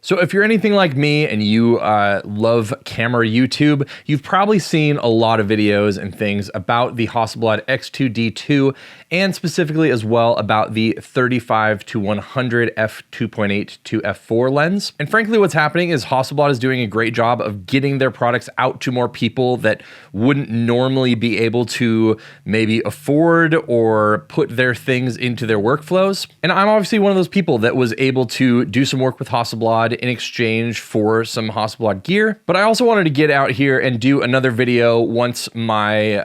So if you're anything like me and you love camera YouTube, you've probably seen a lot of videos and things about the Hasselblad X2D2 and specifically as well about the 35-100 f2.8 to f4 lens. And frankly, what's happening is Hasselblad is doing a great job of getting their products out to more people that wouldn't normally be able to maybe afford or put their things into their workflows. And I'm obviously one of those people that was able to do some work with Hasselblad in exchange for some Hasselblad gear. But I also wanted to get out here and do another video once my,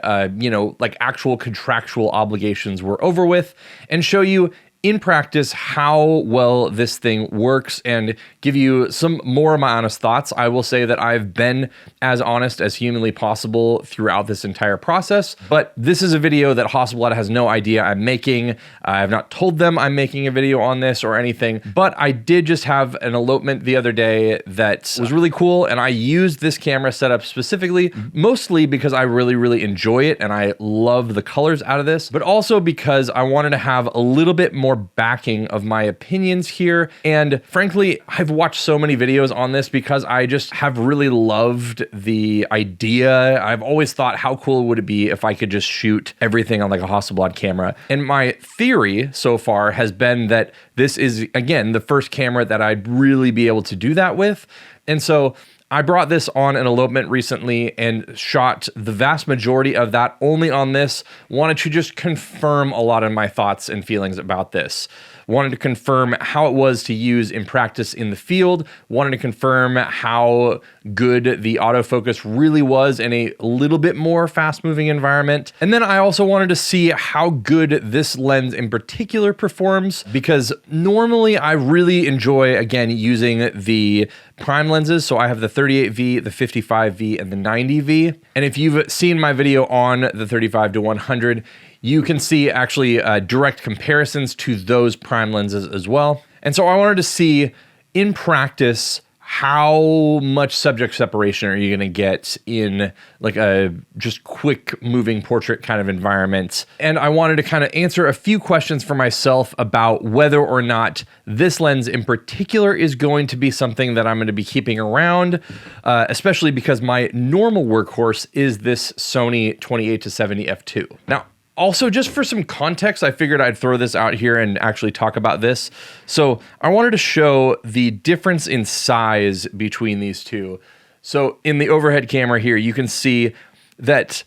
like actual contractual obligations were over with and show you in practice how well this thing works and give you some more of my honest thoughts. I will say that I've been as honest as humanly possible throughout this entire process, but this is a video that Hasselblad has no idea I'm making. I have not told them I'm making a video on this or anything, but I did just have an elopement the other day that was really cool, and I used this camera setup specifically, mostly because I really enjoy it and I love the colors out of this, but also because I wanted to have a little bit more backing of my opinions here. And frankly, I've watched so many videos on this because I just have really loved the idea. I've always thought, how cool would it be if I could just shoot everything on like a Hasselblad camera? And my theory so far has been that this is, again, the first camera that I'd really be able to do that with. And so I brought this on an elopement recently and shot the vast majority of that only on this. Wanted to just confirm a lot of my thoughts and feelings about this. Wanted to confirm how it was to use in practice in the field. Wanted to confirm how good the autofocus really was in a little bit more fast-moving environment. And then I also wanted to see how good this lens in particular performs, because normally I really enjoy, again, using the prime lenses. So I have the 38V, the 55V, and the 90V. And if you've seen my video on the 35-100, you can see actually direct comparisons to those prime lenses as well. And so I wanted to see in practice, how much subject separation are you going to get in like a just quick moving portrait kind of environment? And I wanted to kind of answer a few questions for myself about whether or not this lens in particular is going to be something that I'm going to be keeping around, especially because my normal workhorse is this Sony 28-70 f2. Now, also, just for some context, I figured I'd throw this out here and actually talk about this. So I wanted to show the difference in size between these two. So in the overhead camera here, you can see that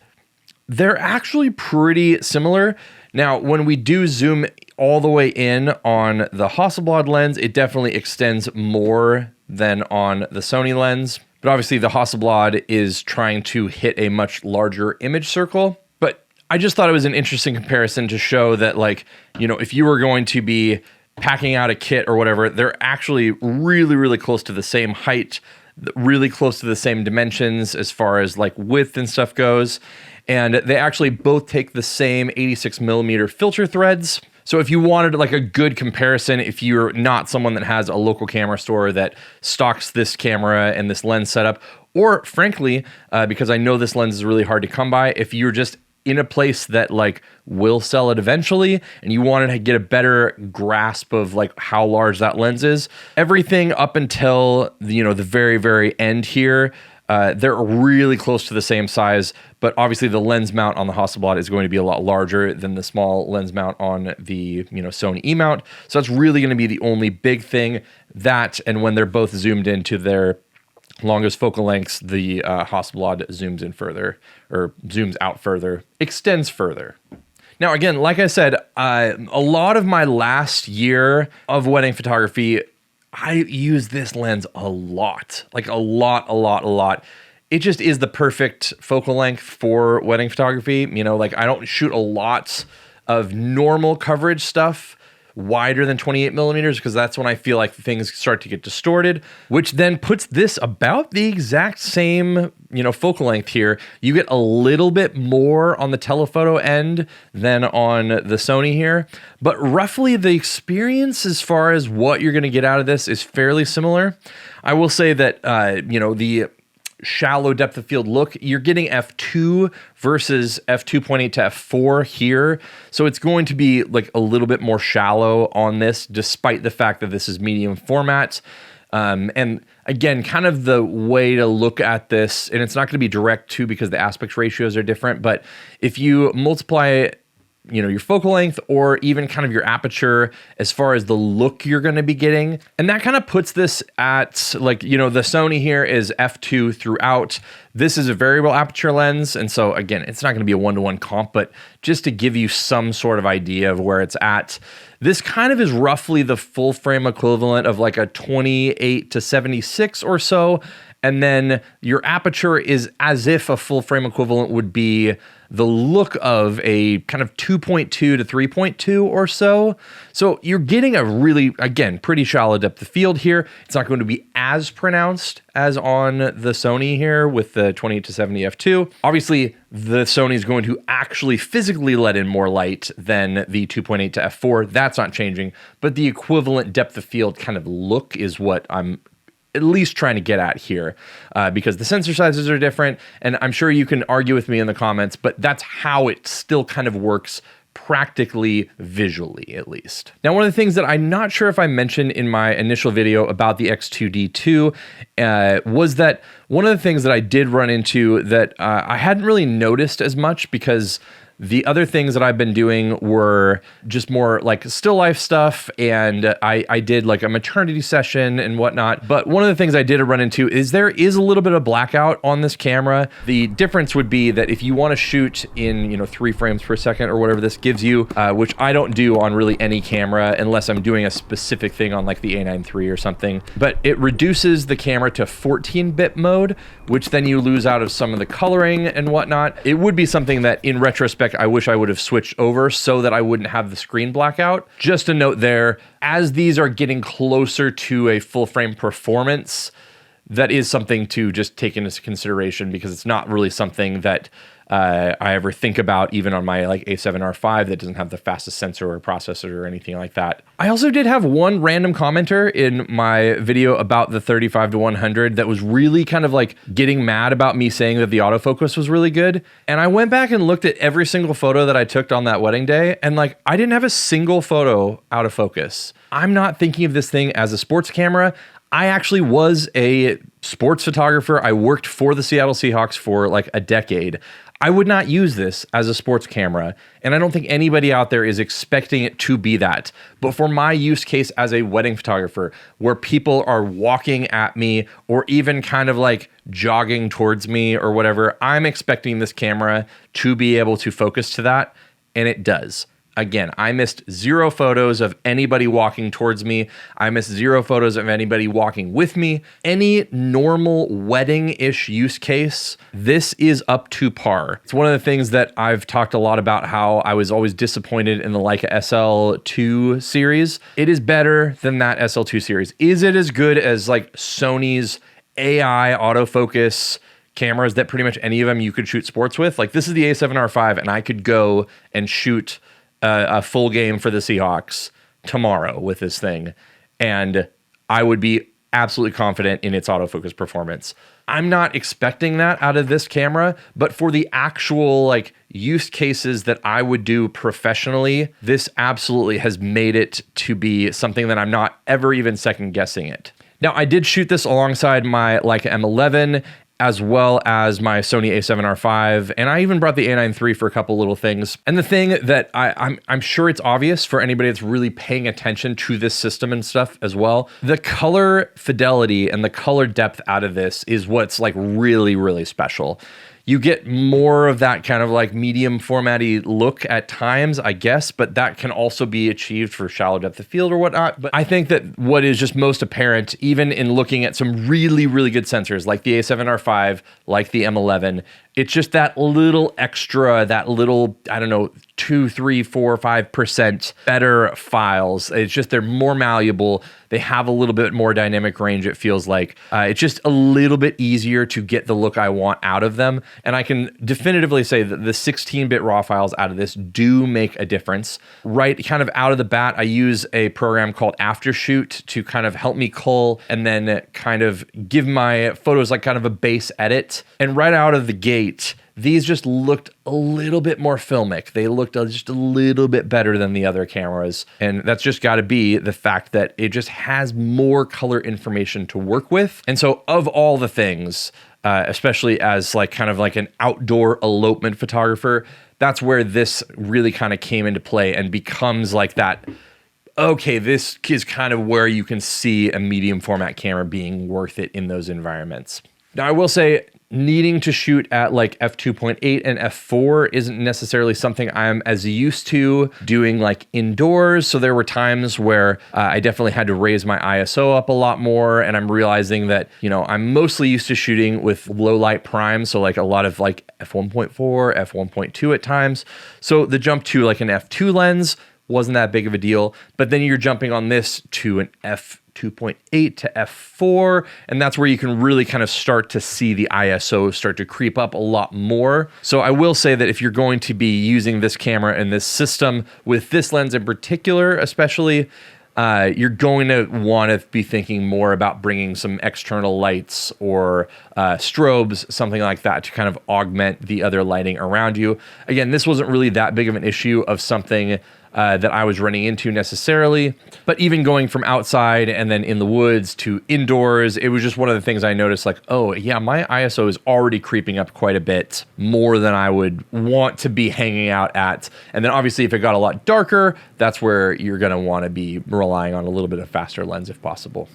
they're actually pretty similar. Now, when we do zoom all the way in on the Hasselblad lens, it definitely extends more than on the Sony lens. But obviously the Hasselblad is trying to hit a much larger image circle. I just thought it was an interesting comparison to show that, like, you know, if you were going to be packing out a kit or whatever, they're actually really close to the same height, really close to the same dimensions as far as like width and stuff goes. And they actually both take the same 86mm filter threads. So if you wanted like a good comparison, if you're not someone that has a local camera store that stocks this camera and this lens setup, or frankly, because I know this lens is really hard to come by, if you're just in a place that like will sell it eventually and you wanted to get a better grasp of like how large that lens is, everything up until the very end here, they're really close to the same size, but obviously the lens mount on the Hasselblad is going to be a lot larger than the small lens mount on the Sony E mount. So that's really going to be the only big thing. That, and when they're both zoomed into their longest focal lengths, the Hasselblad zooms in further, or zooms out further, extends further. Now, again, like I said, a lot of my last year of wedding photography, I use this lens a lot, like a lot. It just is the perfect focal length for wedding photography. Like I don't shoot a lot of normal coverage stuff wider than 28mm because that's when I feel like things start to get distorted, which then puts this about the exact same, focal length here. You get a little bit more on the telephoto end than on the Sony here, but roughly the experience as far as what you're going to get out of this is fairly similar. I will say that, the shallow depth of field look, you're getting f2 versus f2.8 to f4 here. So it's going to be like a little bit more shallow on this, despite the fact that this is medium format. And again, kind of the way to look at this, and it's not going to be direct too because the aspect ratios are different, but if you multiply your focal length or even kind of your aperture as far as the look you're going to be getting. And that kind of puts this at like, the Sony here is f2 throughout. This is a variable aperture lens. And so again, it's not going to be a one-to-one comp, but just to give you some sort of idea of where it's at, this kind of is roughly the full frame equivalent of like a 28 to 76 or so. And then your aperture is as if a full frame equivalent would be the look of a kind of 2.2 to 3.2 or so. So you're getting a really, again, pretty shallow depth of field here. It's not going to be as pronounced as on the Sony here with the 28 to 70 f2. Obviously, the Sony is going to actually physically let in more light than the 2.8 to f4. That's not changing, but the equivalent depth of field kind of look is what I'm at least trying to get at here, because the sensor sizes are different, and I'm sure you can argue with me in the comments, but that's how it still kind of works practically, visually at least. Now, one of the things that I'm not sure if I mentioned in my initial video about the X2D2 was that one of the things that I did run into that I hadn't really noticed as much, because the other things that I've been doing were just more like still life stuff, and I did like a maternity session and whatnot. But one of the things I did run into is there is a little bit of blackout on this camera. The difference would be that if you want to shoot in 3 frames per second or whatever this gives you, which I don't do on really any camera unless I'm doing a specific thing on like the A9 III or something, but it reduces the camera to 14-bit mode, which then you lose out of some of the coloring and whatnot. It would be something that in retrospect I wish I would have switched over so that I wouldn't have the screen blackout. Just a note there, as these are getting closer to a full frame performance, that is something to just take into consideration, because it's not really something that I ever think about even on my like A7R5 that doesn't have the fastest sensor or processor or anything like that. I also did have one random commenter in my video about the 35 to 100 that was really kind of like getting mad about me saying that the autofocus was really good. And I went back and looked at every single photo that I took on that wedding day, and like I didn't have a single photo out of focus. I'm not thinking of this thing as a sports camera. I actually was a sports photographer. I worked for the Seattle Seahawks for like a decade. I would not use this as a sports camera, and I don't think anybody out there is expecting it to be that. But for my use case as a wedding photographer, where people are walking at me or even kind of like jogging towards me or whatever, I'm expecting this camera to be able to focus to that, and it does. Again, I missed 0 photos of anybody walking towards me. I missed 0 photos of anybody walking with me. Any normal wedding-ish use case, this is up to par. It's one of the things that I've talked a lot about, how I was always disappointed in the Leica SL2 series. It is better than that SL2 series. Is it as good as like Sony's AI autofocus cameras that pretty much any of them you could shoot sports with? Like this is the A7R5, and I could go and shoot a full game for the Seahawks tomorrow with this thing, and I would be absolutely confident in its autofocus performance. I'm not expecting that out of this camera, but for the actual like use cases that I would do professionally, this absolutely has made it to be something that I'm not ever even second guessing it. Now, I did shoot this alongside my Leica M11 as well as my Sony A7R5, and I even brought the A9 III for a couple little things. And the thing that I'm sure it's obvious for anybody that's really paying attention to this system and stuff as well, the color fidelity and the color depth out of this is what's like really, really special. You get more of that kind of like medium formatty look at times, I guess, but that can also be achieved for shallow depth of field or whatnot. But I think that what is just most apparent, even in looking at some really, really good sensors like the A7R5, like the M11, it's just that little extra, that little, I don't know, 2, 3, 4, 5% better files. It's just, they're more malleable. They have a little bit more dynamic range, it feels like. It's just a little bit easier to get the look I want out of them. And I can definitively say that the 16-bit RAW files out of this do make a difference. Right kind of out of the bat, I use a program called Aftershoot to kind of help me cull and then kind of give my photos like kind of a base edit. And right out of the gate, light, these just looked a little bit more filmic. They looked just a little bit better than the other cameras. And that's just got to be the fact that it just has more color information to work with. And so of all the things, especially as like kind of like an outdoor elopement photographer, that's where this really kind of came into play and becomes like that. Okay, this is kind of where you can see a medium format camera being worth it in those environments. Now, I will say needing to shoot at like f2.8 and f4 isn't necessarily something I'm as used to doing like indoors. So there were times where I definitely had to raise my ISO up a lot more. And I'm realizing that, you know, I'm mostly used to shooting with low light prime. So like a lot of like f1.4, f1.2 at times. So the jump to like an f2 lens wasn't that big of a deal. But then you're jumping on this to an f2.8 to f4, and that's where you can really kind of start to see the ISO start to creep up a lot more. So I will say that if you're going to be using this camera and this system with this lens in particular, especially, you're going to want to be thinking more about bringing some external lights or strobes, something like that, to kind of augment the other lighting around you. Again, this wasn't really that big of an issue of something that I was running into necessarily, but even going from outside and then in the woods to indoors, it was just one of the things I noticed, like, oh yeah, my ISO is already creeping up quite a bit more than I would want to be hanging out at. And then obviously if it got a lot darker, that's where you're gonna wanna be relying on a little bit of faster lens if possible.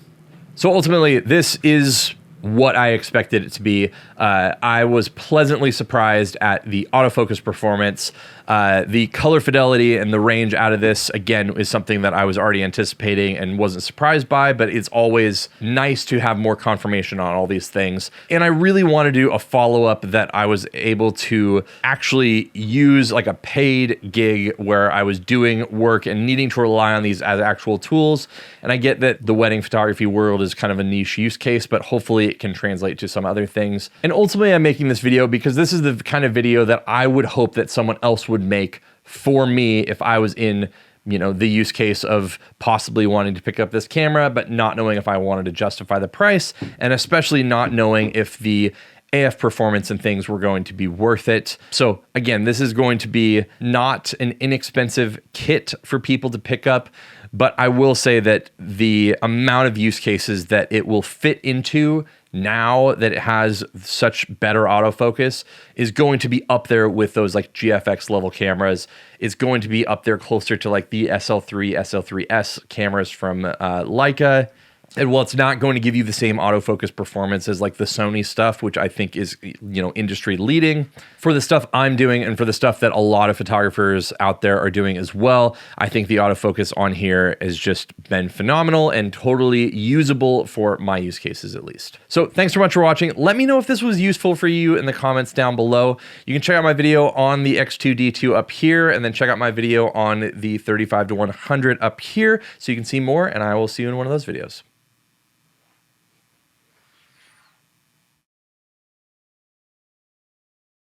So ultimately, this is what I expected it to be. I was pleasantly surprised at the autofocus performance. The color fidelity and the range out of this, again, is something that I was already anticipating and wasn't surprised by, but it's always nice to have more confirmation on all these things. And I really want to do a follow-up that I was able to actually use like a paid gig where I was doing work and needing to rely on these as actual tools. And I get that the wedding photography world is kind of a niche use case, but hopefully it can translate to some other things. And ultimately, I'm making this video because this is the kind of video that I would hope that someone else would make for me if I was in, you know, the use case of possibly wanting to pick up this camera, but not knowing if I wanted to justify the price, and especially not knowing if the AF performance and things were going to be worth it. So again, this is going to be not an inexpensive kit for people to pick up, but I will say that the amount of use cases that it will fit into now that it has such better autofocus is going to be up there with those like GFX level cameras. It's going to be up there closer to like the SL3, SL3S cameras from Leica. And while it's not going to give you the same autofocus performance as like the Sony stuff, which I think is, you know, industry leading, for the stuff I'm doing and for the stuff that a lot of photographers out there are doing as well, I think the autofocus on here has just been phenomenal and totally usable for my use cases at least. So thanks so much for watching. Let me know if this was useful for you in the comments down below. You can check out my video on the X2D2 up here, and then check out my video on the 35-100 up here so you can see more, and I will see you in one of those videos.